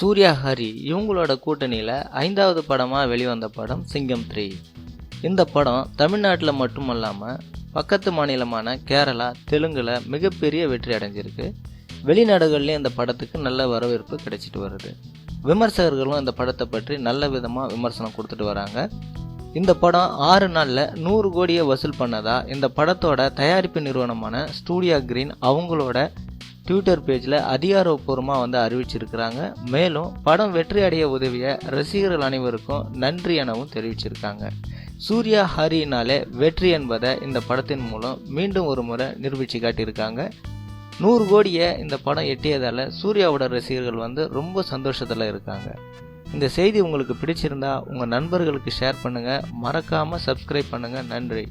சூர்யா, ஹரி இவங்களோட கூட்டணியில் 5வது படமாக வெளிவந்த படம் சிங்கம் 3. இந்த படம் தமிழ்நாட்டில் மட்டுமல்லாமல் பக்கத்து மாநிலமான கேரளா, தெலுங்குல மிகப்பெரிய வெற்றி அடைஞ்சிருக்கு. வெளிநாடுகள்லேயும் இந்த படத்துக்கு நல்ல வரவேற்பு கிடைச்சிட்டு வருது. விமர்சகர்களும் இந்த படத்தை பற்றி நல்ல விதமாக விமர்சனம் கொடுத்துட்டு வராங்க. இந்த படம் 6 நாளில் 100 கோடியை வசூல் பண்ணதா இந்த படத்தோட தயாரிப்பு நிறுவனமான ஸ்டூடியோ கிரீன் அவங்களோட ட்விட்டர் பேஜில் அதிகாரப்பூர்வமாக அறிவிச்சிருக்கிறாங்க. மேலும் படம் வெற்றி அடைய உதவிய ரசிகர்கள் அனைவருக்கும் நன்றி எனவும் தெரிவிச்சிருக்காங்க. சூர்யா, ஹரினாலே வெற்றி என்பதை இந்த படத்தின் மூலம் மீண்டும் ஒரு முறை நிரூபித்து காட்டியிருக்காங்க. 100 கோடியை இந்த படம் எட்டியதால் சூர்யாவோட ரசிகர்கள் ரொம்ப சந்தோஷத்தில் இருக்காங்க. இந்த செய்தி உங்களுக்கு பிடிச்சிருந்தா உங்கள் நண்பர்களுக்கு ஷேர் பண்ணுங்கள். மறக்காமல் சப்ஸ்கிரைப் பண்ணுங்கள். நன்றி.